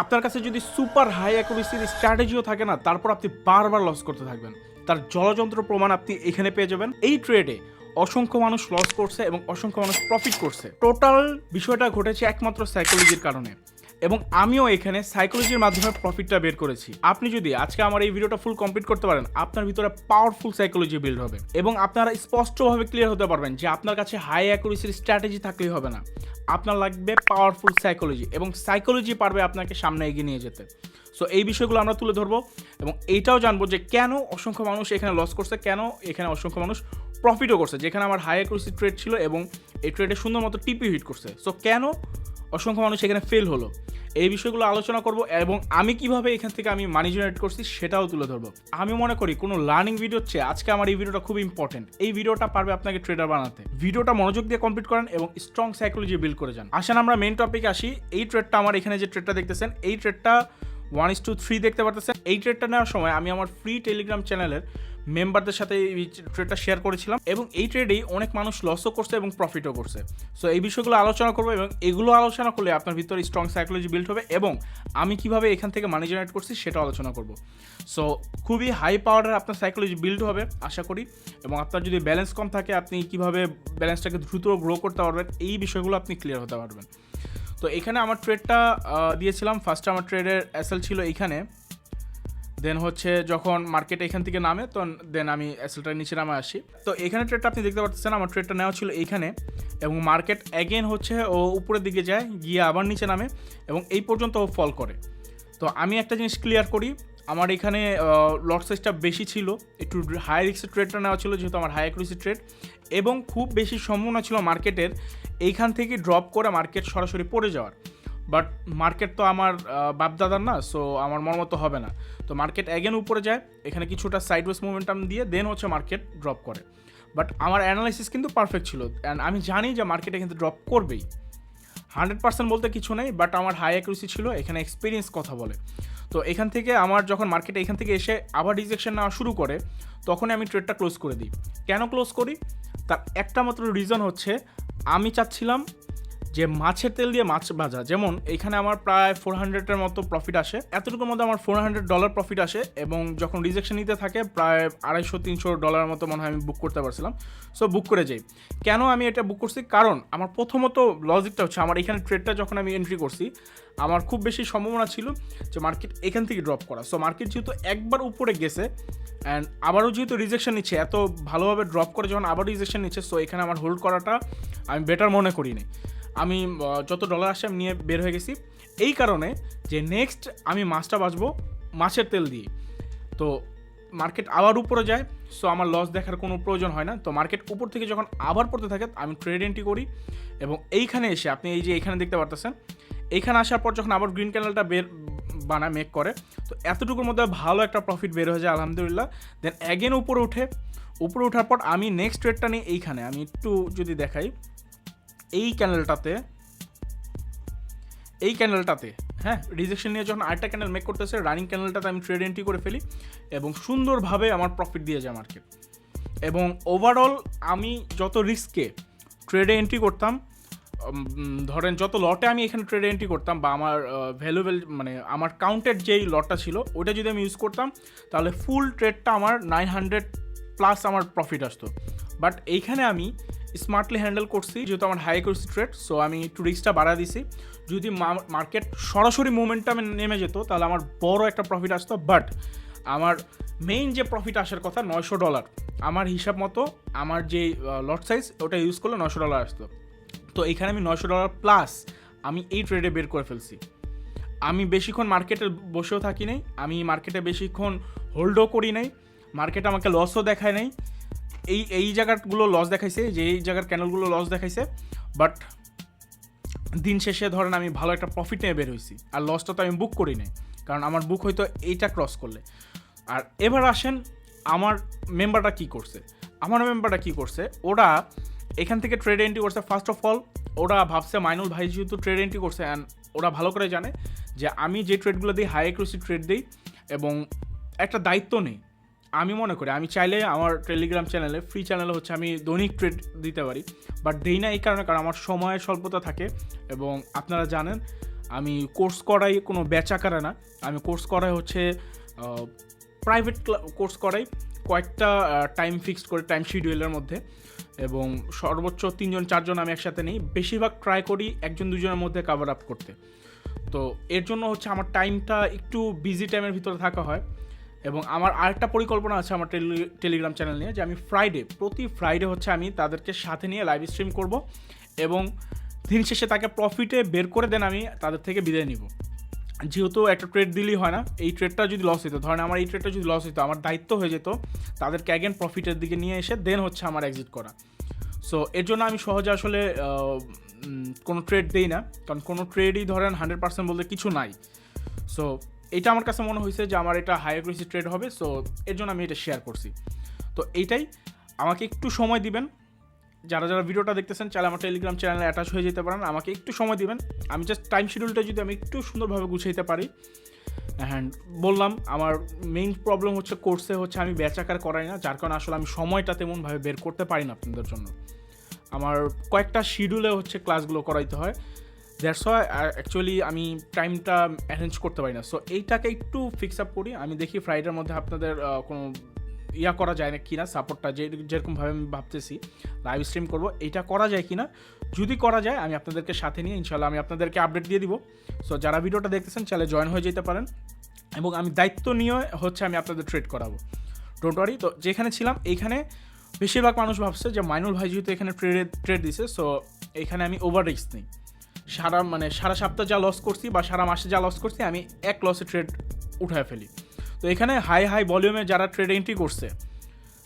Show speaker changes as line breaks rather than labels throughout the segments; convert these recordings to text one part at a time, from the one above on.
আপনার কাছে যদি সুপার হাই অ্যাকুরেসির স্ট্র্যাটেজিও থাকে না, তারপর আপনি বারবার লস করতে থাকবেন। তার জলযন্ত্র প্রমাণ আপনি এখানে পেয়ে যাবেন। এই ট্রেডে অসংখ্য মানুষ লস করছে এবং অসংখ্য মানুষ প্রফিট করছে। টোটাল বিষয়টা ঘটেছে একমাত্র সাইকোলজির কারণে, এবং আমিও এখানে সাইকোলজির মাধ্যমে প্রফিটটা বের করেছি। আপনি যদি আজকে আমার এই ভিডিওটা ফুল কমপ্লিট করতে পারেন, আপনার ভিতরে পাওয়ারফুল সাইকোলজি বিল্ড হবে এবং আপনারা স্পষ্টভাবে ক্লিয়ার হতে পারবেন যে আপনার কাছে হাই অ্যাকুরেসির স্ট্র্যাটেজি থাকলেই হবে না, আপনার লাগবে পাওয়ারফুল সাইকোলজি, এবং সাইকোলজি পারবে আপনাকে সামনে এগিয়ে নিয়ে যেতে। সো এই বিষয়গুলো আমরা তুলে ধরবো এবং এইটাও জানবো যে কেন অসংখ্য মানুষ এখানে লস করছে, কেন এখানে অসংখ্য মানুষ প্রফিটও করছে, যেখানে আমার হাই অ্যাকুরেসি ট্রেড ছিল এবং এই ট্রেডে সুন্দর মতো টিপি হিট করছে। সো কেন অসংখ্য মানুষ এখানে ফেল হলো, এই বিষয়গুলো আলোচনা করব এবং আমি কিভাবে এখান থেকে আমি মানি জেনারেট করছি সেটাও তুলে ধরবো। আমি মনে করি কোনো লার্নিং ভিডিওর চেয়ে আজকে আমার এই ভিডিওটা খুব ইম্পর্টেন্ট। এই ভিডিওটা পারবে আপনাকে ট্রেডার বানাতে। ভিডিওটা মনোযোগ দিয়ে কমপ্লিট করেন এবং স্ট্রং সাইকোলজি বিল্ড করে যান। আসেন আমরা মেইন টপিকে আসি। এই ট্রেডটা আমার এখানে যে ট্রেডটা দেখতেছেন, এই ট্রেডটা 1:3 দেখতে পারতেছেন। এই ট্রেডটা নেওয়ার সময় আমি আমার ফ্রি টেলিগ্রাম চ্যানেলের মেম্বারদের সাথে এই ট্রেডটা শেয়ার করেছিলাম এবং এই ট্রেডেই অনেক মানুষ লসও করছে এবং প্রফিটও করছে। সো এই বিষয়গুলো আলোচনা করবো এবং এগুলো আলোচনা করলে আপনার ভিতরে স্ট্রং সাইকোলজি বিল্ড হবে এবং আমি কিভাবে এখান থেকে মানি জেনারেট করছি সেটা আলোচনা করব। সো খুবই হাই পাওয়ারের আপনার সাইকোলজি বিল্ড হবে আশা করি, এবং আপনার যদি ব্যালেন্স কম থাকে আপনি কিভাবে ব্যালেন্সটাকে দ্রুত গ্রো করতে পারবেন, এই বিষয়গুলো আপনি ক্লিয়ার হতে পারবেন। তো এখানে আমার ট্রেডটা দিয়েছিলাম। ফার্স্টে আমার ট্রেডের এসএল ছিল এইখানে, দেন হচ্ছে যখন মার্কেট এখান থেকে নামে তো দেন আমি এসএলটার নিচে নামে আসি। তো এখানে ট্রেডটা আপনি দেখতে পাচ্ছেন, আমার ট্রেডটা নেওয়া ছিল এইখানে এবং মার্কেট অ্যাগেন হচ্ছে ও উপরের দিকে যায়, গিয়ে আবার নিচে নামে এবং এই পর্যন্ত ও ফল করে। তো আমি একটা জিনিস ক্লিয়ার করি, আমার এখানে লট সাইজটা বেশি ছিল, একটু হাই রিস্কের ট্রেডটা নেওয়া ছিল যেহেতু আমার হাই অ্যাকুরেসি ট্রেড, এবং খুব বেশি সম্ভাবনা ছিল মার্কেটের এইখান থেকে ড্রপ করে মার্কেট সরাসরি পড়ে যাওয়ার। বাট মার্কেট তো আমার বাপদাদার না, সো আমার মন মতো হবে না। তো মার্কেট অ্যাগেন উপরে যায়, এখানে কিছুটা সাইডওয়েজ মুভমেন্টাম দিয়ে দেন হচ্ছে মার্কেট ড্রপ করে। বাট আমার অ্যানালাইসিস কিন্তু পারফেক্ট ছিল অ্যান্ড আমি জানি যে মার্কেটে কিন্তু ড্রপ করবেই, 100% বলতে কিছু নেই, বাট আমার হাই অ্যাকুরেসি ছিল, এখানে এক্সপিরিয়েন্স কথা বলে। তো এখান থেকে আমার যখন মার্কেট এখান থেকে এসে আবার রিজেকশন নেওয়া শুরু করে, তখনই আমি ট্রেডটা ক্লোজ করে দিই। কেন ক্লোজ করি তার একটা মাত্র রিজন হচ্ছে, আমি চাচ্ছিলাম যে মাছের তেল দিয়ে মাছ ভাজা। যেমন এইখানে আমার প্রায় 400-এর মতো প্রফিট আসে, এতটুকুর মধ্যে আমার $400 প্রফিট আসে এবং যখন রিজেকশন নিতে থাকে প্রায় $250-300 মতো মনে হয় আমি বুক করতে পারছিলাম। সো বুক করে যাই। কেন আমি এটা বুক করছি, কারণ আমার প্রথমত লজিকটা হচ্ছে, আমার এখানে ট্রেডটা যখন আমি এন্ট্রি করছি আমার খুব বেশি সম্ভাবনা ছিল যে মার্কেট এখান থেকে ড্রপ করা। সো মার্কেট যেহেতু একবার উপরে গেছে অ্যান্ড আবারও যেহেতু রিজেকশন নিচ্ছে, এত ভালোভাবে ড্রপ করে যখন আবার রিজেকশন নিচ্ছে, সো এখানে আমার হোল্ড করাটা আমি বেটার মনে করিনি। আমি যত ডলার আসে আমি নিয়ে বের হয়ে গেছি এই কারণে যে নেক্সট আমি মাছটা বাঁচবো মাছের তেল দিয়ে। তো মার্কেট আবার উপরে যায়, সো আমার লস দেখার কোনো প্রয়োজন হয় না। তো মার্কেট উপর থেকে যখন আবার পড়তে থাকে আমি ট্রেড এন্ট্রি করি এবং এইখানে এসে আপনি এই যে এখানে দেখতে পারতেছেন, এইখানে আসার পর যখন আবার গ্রিন ক্যান্ডেলটা মেক করে, তো এতটুকুর মধ্যে ভালো একটা প্রফিট বের হয়ে যায় আলহামদুলিল্লাহ। দেন অ্যাগেন উপরে ওঠার পর আমি নেক্সট ট্রেডটা নিই এইখানে। আমি একটু যদি দেখাই, এই ক্যান্ডেলটাতে হ্যাঁ রিজেকশন নিয়ে যখন আরেকটা ক্যান্ডেল মেক করতেছে, রানিং ক্যান্ডেলটাতে আমি ট্রেড এন্ট্রি করে ফেলি এবং সুন্দরভাবে আমার প্রফিট দিয়ে যায় মার্কেট। এবং ওভারঅল আমি যত রিস্কে ট্রেডে এন্ট্রি করতাম, ধরেন যত লটে আমি এখানে ট্রেডে এন্ট্রি করতাম বা আমার ভ্যালুয়েবল মানে আমার কাউন্টেড যেই লটটা ছিল ওইটা যদি আমি ইউজ করতাম, তাহলে ফুল ট্রেডটা আমার 900+ আমার প্রফিট আসতো। বাট এইখানে আমি স্মার্টলি হ্যান্ডেল করছি যেহেতু আমার হাই অ্যাকুরেসি ট্রেড, সো আমি একটু রিস্কটা বাড়া দিছি। যদি মার্কেট সরাসরি মুভমেন্টামে নেমে যেত তাহলে আমার বড় একটা প্রফিট আসতো, বাট আমার মেইন যে প্রফিট আসার কথা $900, আমার হিসাব মতো আমার যে লট সাইজ ওটা ইউজ করলে $900 আসতো। তো এইখানে আমি $900+ আমি এই ট্রেডে বের করে ফেলছি। আমি বেশিক্ষণ মার্কেটে বসেও থাকি নাই, আমি মার্কেটে বেশিক্ষণ হোল্ডও করি নাই, মার্কেট আমাকে লসও দেখায় নাই। এই জায়গাগুলো লস দেখাইছে, যে এই জায়গার ক্যানেলগুলো লস দেখাইছে, বাট দিন শেষে ধরেন আমি ভালো একটা প্রফিট নিয়ে বের হয়েছি। আর লসটা তো আমি বুক করি নাই, কারণ আমার বুক হয়তো এইটা ক্রস করলে। আর এবার আসেন আমার মেম্বারটা কী করছে, ওরা এখান থেকে ট্রেড এন্ট্রি করছে। ফার্স্ট অফ অল ওরা ভাবছে মাইনুল ভাই যেহেতু ট্রেড এন্ট্রি করছে অ্যান্ড ওরা ভালো করে জানে যে আমি যে ট্রেডগুলো দিই হাই অ্যাকুরেসি ট্রেড দিই এবং একটা দায়িত্ব নেই। আমি মনে করি আমি চাইলে আমার টেলিগ্রাম চ্যানেলে ফ্রি চ্যানেলে হচ্ছে আমি দৈনিক ট্রেড দিতে পারি, বাট দেই না এই কারণে, কারণ আমার সময়ের স্বল্পতা থাকে এবং আপনারা জানেন আমি কোর্স করাই কোনো ব্যাচ আকারে না, আমি কোর্স করাই হচ্ছে প্রাইভেট কোর্স করাই কয়েকটা টাইম ফিক্সড করে টাইম শিডিউলের মধ্যে, এবং সর্বোচ্চ 3-4 আমি একসাথে নেই, বেশিরভাগ ট্রাই করি 1-2জনের মধ্যে কাভার আপ করতে। তো এর জন্য হচ্ছে আমার টাইমটা একটু বিজি টাইমের ভিতরে থাকা হয়। এবং আমার আরেকটা পরিকল্পনা আছে আমার টেলিগ্রাম চ্যানেল নিয়ে, যে আমি প্রতি ফ্রাইডে হচ্ছে আমি তাদেরকে সাথে নিয়ে লাইভ স্ট্রিম করব, এবং দিন শেষে তাকে প্রফিটে বের করে দেন আমি তাদের থেকে বিদায় নিব। যেহেতু একটা ট্রেড দিলেই হয় না, এই ট্রেডটা যদি লস হতো, ধরেন আমার এই ট্রেডটা যদি লস হতো, আমার দায়িত্ব হয়ে যেত তাদেরকে অ্যাগেন প্রফিটের দিকে নিয়ে এসে দেন হচ্ছে আমার এক্সিট করা। সো এর জন্য আমি সহজে আসলে কোনো ট্রেড দিই না, কারণ কোনো ট্রেডই ধরেন 100% বলতে কিছু নাই। সো এটা আমার কাছে মনে হয়েছে যে আমার এটা হাই অ্যাকুরেসি ট্রেড হবে, সো এর জন্য আমি এটা শেয়ার করছি। তো এইটাই, আমাকে একটু সময় দিবেন, যারা যারা ভিডিওটা দেখতেছেন চাইলে আমার টেলিগ্রাম চ্যানেলে অ্যাটাচ হয়ে যেতে পারেন, আমাকে একটু সময় দিবেন, আমি জাস্ট টাইম শিডিউলটা যদি আমি একটু সুন্দরভাবে গুছাইতে পারি। অ্যান্ড বললাম আমার মেইন প্রবলেম হচ্ছে কোর্সে হচ্ছে আমি ব্যাচ আকার করাই না, যার কারণে আসলে আমি সময়টা তেমনভাবে বের করতে পারি না আপনাদের জন্য। আমার কয়েকটা শিডিউলে হচ্ছে ক্লাসগুলো করাইতে হয়, দ্যাটস ওয়াই অ্যাকচুয়ালি আমি টাইমটা অ্যারেঞ্জ করতে পারি না। সো এইটাকে একটু ফিক্স আপ করি, আমি দেখি ফ্রাইডের মধ্যে আপনাদের কোনো করা যায় না কিনা, সাপোর্টটা যেরকমভাবে আমি ভাবতেছি লাইভ স্ট্রিম করবো, এইটা করা যায় কিনা, যদি করা যায় আমি আপনাদেরকে সাথে নিয়ে ইনশাল্লাহ আমি আপনাদেরকে আপডেট দিয়ে দিব। সো যারা ভিডিওটা দেখতেছেন চাইলে জয়েন হয়ে যেতে পারেন, এবং আমি দায়িত্ব নিয়ে হচ্ছে আমি আপনাদের ট্রেড করাবো, ডোন্ট ওয়ারি। তো যেখানে ছিলাম এইখানে বেশিরভাগ মানুষ ভাবছে যে মাইনুল ভাই যেহেতু এখানে ট্রেড দিছে, সো এইখানে আমি ওভার রিস্ক নিই, সারা সপ্তাহ যা লস করছি বা সারা মাসে যা লস করছি আমি এক লসে ট্রেড উঠায় ফেলি। তো এখানে হাই ভলিউমে যারা ট্রেড এন্ট্রি করছে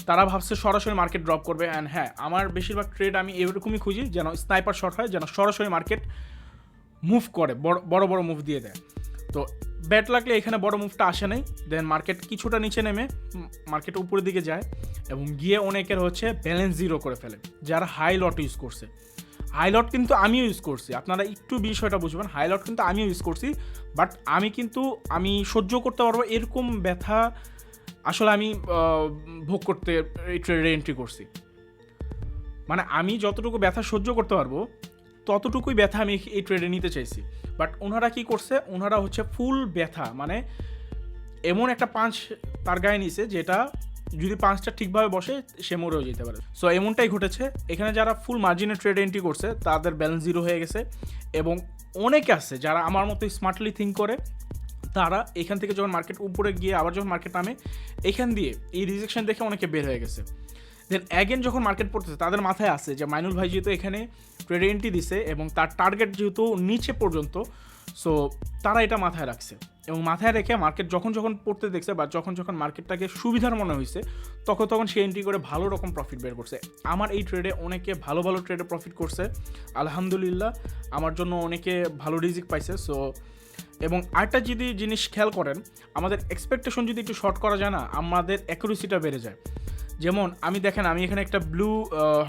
তারা ভাবছে সরাসরি মার্কেট ড্রপ করবে। অ্যান্ড হ্যাঁ, আমার বেশিরভাগ ট্রেড আমি এরকমই খুঁজি যেন স্নাইপার শট হয়, যেন সরাসরি মার্কেট মুভ করে, বড় বড় মুভ দিয়ে দেয়। তো ব্যাট লাগলে এখানে বড় মুভটা আসে নাই, দেন মার্কেট কিছুটা নিচে নেমে মার্কেট উপরের দিকে যায়, এবং গিয়ে অনেকের হচ্ছে ব্যালেন্স জিরো করে ফেলে যারা হাই লট ইউজ করছে। হাই লট কিন্তু আমিও ইউজ করছি, আপনারা একটু বিষয়টা বুঝবেন, হাই লট কিন্তু আমিও ইউজ করছি, বাট আমি সহ্য করতে পারবো এরকম ব্যথা আসলে আমি ভোগ করতে এই ট্রেডে এন্ট্রি করছি। মানে আমি যতটুকু ব্যথা সহ্য করতে পারবো ততটুকুই ব্যথা আমি এই ট্রেডে নিতে চাইছি। বাট ওনারা কি করছে, ওনারা হচ্ছে ফুল ব্যথা, মানে এমন একটা পাঞ্চ তার গায়ে নিছে যেটা যদি পাঁচটা ঠিকভাবে বসে সে মরেও যেতে পারে। সো এমনটাই ঘটেছে, এখানে যারা ফুল মার্জিনের ট্রেড এন্ট্রি করছে তাদের ব্যালেন্স জিরো হয়ে গেছে, এবং অনেকে আছে যারা আমার মতো স্মার্টলি থিঙ্ক করে, তারা এখান থেকে যখন মার্কেট উপরে গিয়ে আবার যখন মার্কেট নামে এখান দিয়ে এই রিজেকশন দেখে অনেকে বের হয়ে গেছে। দেন অ্যাগেন যখন মার্কেট পড়তেছে তাদের মাথায় আসে যে মাইনুল ভাই যেহেতু এখানে ট্রেড এন্ট্রি দিছে এবং তার টার্গেট যেহেতু নিচে পর্যন্ত, সো তারা এটা মাথায় রাখছে, এবং মাথায় রেখে মার্কেট যখন পড়তে দেখছে বা যখন মার্কেটটাকে সুবিধার মনে হয়েছে তখন সে এন্ট্রি করে ভালো রকম প্রফিট বের করছে। আমার এই ট্রেডে অনেকে ভালো ট্রেডে প্রফিট করছে আলহামদুলিল্লাহ, আমার জন্য অনেকে ভালো রিজিক পাইছে। সো এবং আরেকটা যদি জিনিস খেয়াল করেন, আমাদের এক্সপেকটেশন যদি একটু শর্ট করা যায় না, আমাদের অ্যাকুরেসিটা বেড়ে যায়। যেমন আমি এখানে একটা ব্লু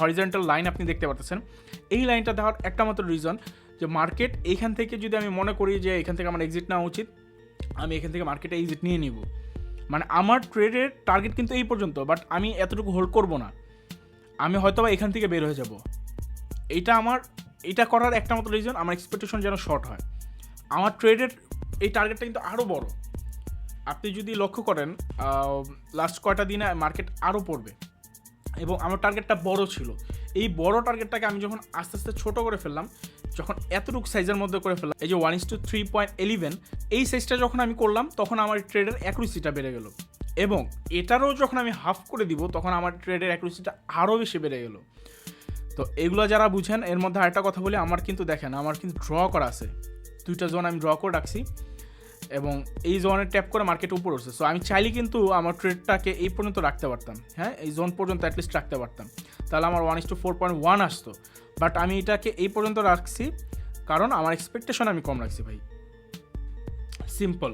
হরিজন্টাল লাইন আপনি দেখতে পাচ্ছেন, এই লাইনটা দেওয়ার একটা মাত্র রিজন যে মার্কেট এইখান থেকে যদি আমি মনে করি যে এখান থেকে আমার এক্সিট নেওয়া উচিত, আমি এখান থেকে মার্কেটে এক্সিট নিয়ে নিব। মানে আমার ট্রেডের টার্গেট কিন্তু এই পর্যন্ত, বাট আমি এতটুকু হোল্ড করব না, আমি হয়তো বা এখান থেকে বের হয়ে যাব। এইটা করার একটা মাত্র রিজন আমার এক্সপেকটেশন যেন শর্ট হয়। আমার ট্রেডের এই টার্গেটটা কিন্তু আরও বড়, আপনি যদি লক্ষ্য করেন লাস্ট কয়টা দিনে মার্কেট আরও পড়বে, এবং আমার টার্গেটটা বড় ছিল। এই বড় টার্গেটটাকে আমি যখন আস্তে আস্তে ছোটো করে ফেললাম, যখন এতটুকু সাইজের মধ্যে করে ফেললাম, এই যে 1:3.11 এই সাইজটা যখন আমি করলাম, তখন আমার ট্রেডের অ্যাকুরেসিটা বেড়ে গেল, এবং এটারও যখন আমি হাফ করে দিব তখন আমার ট্রেডের অ্যাকুরেসিটা আরও বেশি বেড়ে গেল। তো এগুলো যারা বুঝেন, এর মধ্যে আরেকটা কথা বলি, আমার কিন্তু দেখেন আমার কিন্তু ড্র করা আছে, 2টা জোন আমি ড্র করে রাখছি, এবং এই জোনে ট্যাপ করে মার্কেট উপরে উঠছে। সো আমি চাইলে কিন্তু আমার ট্রেডটাকে এই পর্যন্ত রাখতে পারতাম, হ্যাঁ এই জোন পর্যন্ত অ্যাটলিস্ট রাখতে পারতাম, তাহলে আমার 1:4.1 আসতো। বাট আমি এটাকে এই পর্যন্ত রাখছি কারণ আমার এক্সপেকটেশন আমি কম রাখছি ভাই, সিম্পল।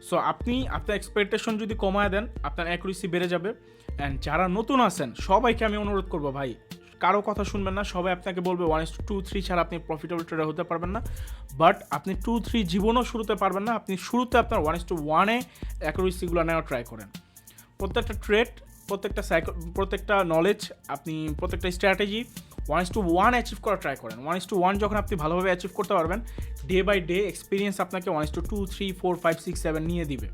সো আপনি আপনার এক্সপেকটেশন যদি কমায় দেন আপনার অ্যাকুরেসি বেড়ে যাবে। অ্যান্ড যারা নতুন আছেন সবাইকে আমি অনুরোধ করবো ভাই, কারো কথা শুনবেন না, সবাই আপনাকে বলবে 1:2-3 ছাড়া আপনি প্রফিটেবল ট্রেডার হতে পারবেন না। বাট আপনি 2-3 জীবনও শুরুতে পারবেন না, আপনি শুরুতে আপনার 1:1-এ অ্যাকুরেসিগুলো নেওয়া ট্রাই করেন। প্রত্যেকটা ট্রেড, প্রত্যেকটা নলেজ, আপনি প্রত্যেকটা স্ট্র্যাটেজি 1:1 অ্যাচিভ করা ট্রাই করেন। 1:1 যখন আপনি ভালোভাবে অ্যাচিভ করতে পারবেন, ডে বাই ডে এক্সপিরিয়েন্স আপনাকে 1:2, 3, 4, 5, 6, 7 নিয়ে দিবে।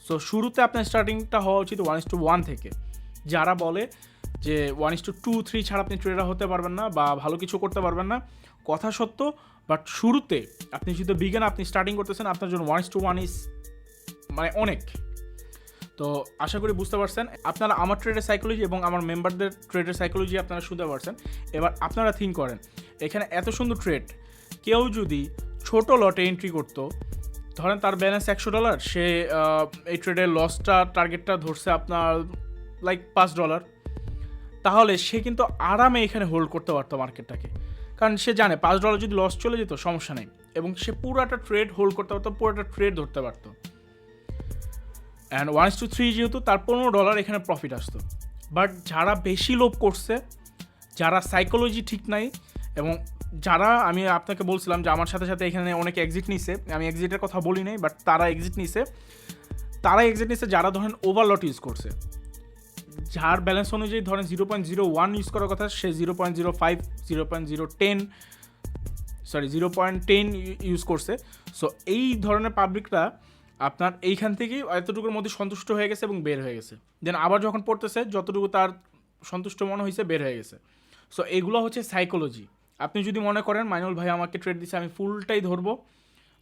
সো শুরুতে আপনার স্টার্টিংটা হওয়া উচিত 1:1 থেকে। যারা বলে যে 1:2, 3 ছাড়া আপনি ট্রেডার হতে পারবেন না বা ভালো কিছু করতে পারবেন না, কথা সত্য, বাট শুরুতে আপনি যদি বিগিন আপনি স্টার্টিং করতেছেন, আপনার জন্য 1:1 ইজ মানে অনেক। তো আশা করি বুঝতে পারছেন। আপনারা আমার ট্রেডের সাইকোলজি এবং আমার মেম্বারদের ট্রেডের সাইকোলজি আপনারা শুনতে পারছেন। এবার আপনারা থিঙ্ক করেন, এখানে এত সুন্দর ট্রেড, কেউ যদি ছোট লটে এন্ট্রি করতো, ধরেন তার ব্যালেন্স $100, সে এই ট্রেডের লসটা টার্গেটটা ধরছে আপনার লাইক $5, তাহলে সে কিন্তু আরামে এখানে হোল্ড করতে পারতো মার্কেটটাকে, কারণ সে জানে $5 যদি লস চলে যেত সমস্যা নেই, এবং সে পুরোটা ট্রেড হোল্ড করতে পারতো, পুরোটা ট্রেড ধরতে পারতো। অ্যান্ড 1:3 যেহেতু তার $15 এখানে প্রফিট আসতো। বাট যারা বেশি লোভ করছে, যারা সাইকোলজি ঠিক নাই, এবং যারা আমি আপনাকে বলছিলাম যে আমার সাথে সাথে এখানে অনেকে এক্সিট নিছে, আমি এক্সিটের কথা বলি নাই, বাট তারা এক্সিট নিছে, যারা ধরেন ওভারলট ইউজ করছে, যার ব্যালেন্স অনুযায়ী ধরেন 0.01 ইউজ করার কথা, সে 0.05, 0.10 ইউজ করছে। সো এই ধরনের পাবলিকরা আপনার এইখান থেকেই এতটুকুর মধ্যে সন্তুষ্ট হয়ে গেছে এবং বের হয়ে গেছে, দেন আবার যখন পড়তেছে যতটুকু তার সন্তুষ্ট মনে হয়েছে বের হয়ে গেছে। সো এগুলো হচ্ছে সাইকোলজি। আপনি যদি মনে করেন মাইনুল ভাই আমাকে ট্রেড দিচ্ছে, আমি ফুলটাই ধরবো,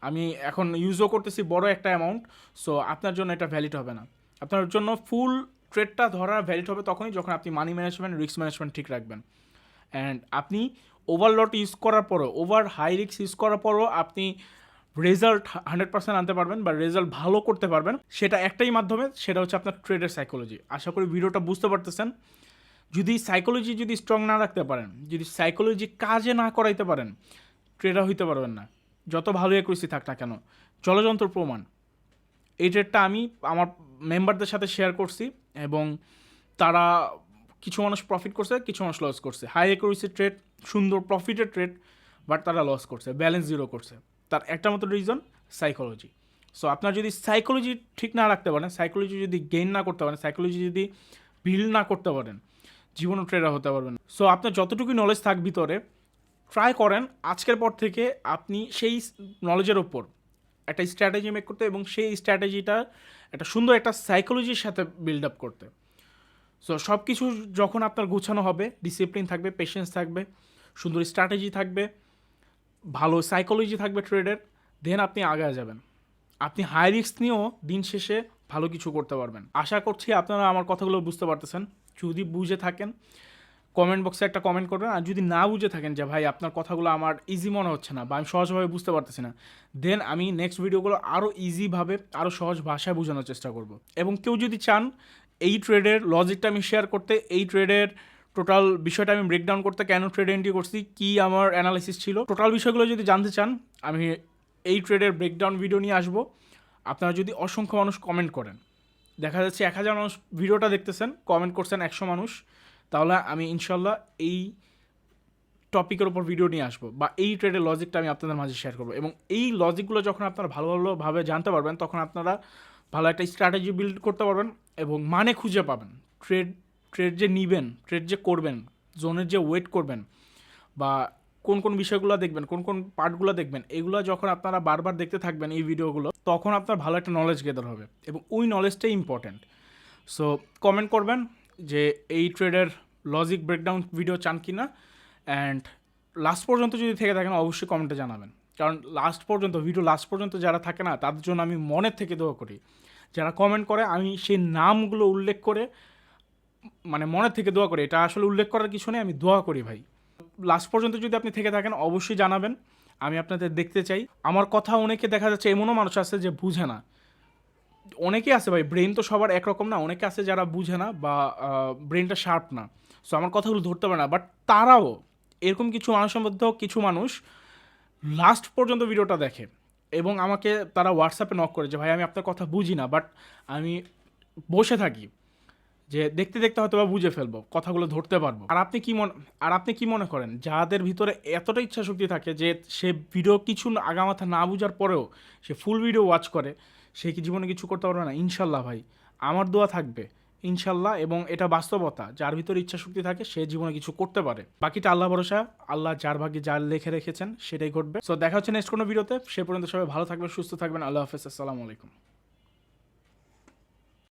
আমি এখন ইউজও করতেছি বড় একটা অ্যামাউন্ট, সো আপনার জন্য এটা ভ্যালিড হবে না। আপনার জন্য ফুল ট্রেডটা ধরা ভ্যালিড হবে তখনই যখন আপনি মানি ম্যানেজমেন্ট, রিস্ক ম্যানেজমেন্ট ঠিক রাখবেন। অ্যান্ড আপনি ওভারলট ইউজ করার পরও, ওভার হাই রিস্ক ইউজ করার পরও আপনি রেজাল্ট 100% আনতে পারবেন বা রেজাল্ট ভালো করতে পারবেন, সেটা একটাই মাধ্যমে, সেটা হচ্ছে আপনার ট্রেডের সাইকোলজি। আশা করি ভিডিওটা বুঝতে পারতেছেন। যদি সাইকোলজি যদি স্ট্রং না রাখতে পারেন, যদি সাইকোলজি কাজে না করাইতে পারেন, ট্রেডার হইতে পারবেন না, যত ভালো অ্যাকুরেসি থাক না কেন। জলযন্ত্র প্রমাণ। এই ট্রেডটা আমি আমার মেম্বারদের সাথে শেয়ার করছি, এবং তারা কিছু মানুষ প্রফিট করছে, কিছু মানুষ লস করছে। হাই অ্যাকুরেসি ট্রেড, সুন্দর প্রফিটের ট্রেড, বাট তারা লস করছে, ব্যালেন্স জিরো করছে। তার একটা মাত্র রিজন সাইকোলজি। সো আপনার যদি সাইকোলজি ঠিক না রাখতে পারেন, সাইকোলজি যদি গেইন না করতে পারেন, সাইকোলজি যদি বিল্ড না করতে পারেন, জীবনও ট্রেডার হতে পারবেন। সো আপনার যতটুকু নলেজ থাক ভিতরে, ট্রাই করেন আজকের পর থেকে আপনি সেই নলেজের ওপর একটা স্ট্র্যাটেজি মেক করতে, এবং সেই স্ট্র্যাটেজিটা একটা সুন্দর একটা সাইকোলজির সাথে বিল্ড আপ করতে। সো সব কিছু যখন আপনার গুছানো হবে, ডিসিপ্লিন থাকবে, পেশেন্স থাকবে, সুন্দর স্ট্র্যাটেজি থাকবে, ভালো সাইকোলজি থাকবে ট্রেডের, দেন আপনি আগায় যাবেন। আপনি হাই রিস্ক নিয়েও দিন শেষে ভালো কিছু করতে পারবেন। আশা করছি আপনারা আমার কথাগুলো বুঝতে পারতেছেন। যদি বুঝে থাকেন কমেন্ট বক্সে একটা কমেন্ট করবেন, আর যদি না বুঝে থাকেন যে ভাই আপনার কথাগুলো আমার ইজি মনে হচ্ছে না বা আমি সহজভাবে বুঝতে পারতেছি না, দেন আমি নেক্সট ভিডিওগুলো আরও ইজিভাবে, আরও সহজ ভাষায় বোঝানোর চেষ্টা করব। এবং কেউ যদি চান এই ট্রেডের লজিকটা আমি শেয়ার করতে, এই ট্রেডের টোটাল বিষয়টা আমি ব্রেকডাউন করতে, কেন ট্রেড এন্ট্রি করছি, কী আমার অ্যানালাইসিস ছিল, টোটাল বিষয়গুলো যদি জানতে চান, আমি এই ট্রেডের ব্রেকডাউন ভিডিও নিয়ে আসবো। আপনারা যদি অসংখ্য মানুষ কমেন্ট করেন, দেখা যাচ্ছে 1000 মানুষ ভিডিওটা দেখতেছেন, কমেন্ট করছেন 100 মানুষ, তাহলে আমি ইনশাল্লাহ এই টপিকের ওপর ভিডিও নিয়ে আসবো, বা এই ট্রেডের লজিকটা আমি আপনাদের মাঝে শেয়ার করবো। এবং এই লজিকগুলো যখন আপনারা ভালো ভালোভাবে জানতে পারবেন, তখন আপনারা ভালো একটা স্ট্র্যাটেজি বিল্ড করতে পারবেন এবং মানে খুঁজে পাবেন। ট্রেড যে নিবেন, ট্রেড যে করবেন, জোনের যে ওয়েট করবেন, বা কোন কোন বিষয়গুলো দেখবেন, কোন কোন পার্টগুলো দেখবেন, এগুলো যখন আপনারা বারবার দেখতে থাকবেন এই ভিডিওগুলো, তখন আপনার ভালো একটা নলেজ গেদার হবে, এবং ওই নলেজটাই ইম্পর্ট্যান্ট। সো কমেন্ট করবেন যে এই ট্রেডের লজিক ব্রেকডাউন ভিডিও চান কি না, অ্যান্ড লাস্ট পর্যন্ত যদি থেকে থাকেন অবশ্যই কমেন্টে জানাবেন, কারণ ভিডিও লাস্ট পর্যন্ত যারা থাকে না, তাদের জন্য আমি মনের থেকে দোয়া করি। যারা কমেন্ট করে আমি সেই নামগুলো উল্লেখ করে, মানে মনের থেকে দোয়া করি, এটা আসলে উল্লেখ করার কিছু নেই, আমি দোয়া করি ভাই। লাস্ট পর্যন্ত যদি আপনি থেকে থাকেন অবশ্যই জানাবেন, আমি আপনাদের দেখতে চাই। আমার কথা অনেকে দেখা যাচ্ছে এমনও মানুষ আছে যে বুঝে না, অনেকে আছে ভাই, ব্রেন তো সবার একরকম না, অনেকে আছে যারা বুঝে না বা ব্রেনটা শার্প না, সো আমার কথাগুলো ধরতে পারে না, বাট তারাও এরকম কিছু মানুষের মধ্যেও কিছু মানুষ লাস্ট পর্যন্ত ভিডিওটা দেখে, এবং আমাকে তারা হোয়াটসঅ্যাপে নক করে যে ভাই আমি আপনার কথা বুঝি না, বাট আমি বসে থাকি যে দেখতে দেখতে হয়তো বা বুঝে ফেলবো, কথাগুলো ধরতে পারবো। আর আপনি কি মনে করেন যাদের ভিতরে এতটা ইচ্ছা শক্তি থাকে যে সে ভিডিও কিছু আগামাথা না বুঝার পরেও সে ফুল ভিডিও ওয়াচ করে, সে কি জীবনে কিছু করতে পারবে না? ইনশাল্লাহ ভাই, আমার দোয়া থাকবে ইনশাল্লাহ, এবং এটা বাস্তবতা, যার ভিতরে ইচ্ছা শক্তি থাকে সে জীবনে কিছু করতে পারে। বাকিটা আল্লাহ ভরসা, আল্লাহ যার ভাগ্যে যার লেখে রেখেছেন সেটাই ঘটবে। সো দেখা হচ্ছে নেক্সট কোনো ভিডিওতে, সে পর্যন্ত সবাই ভালো থাকবেন, সুস্থ থাকবেন। আল্লাহ হাফেজ, আসসালামু আলাইকুম।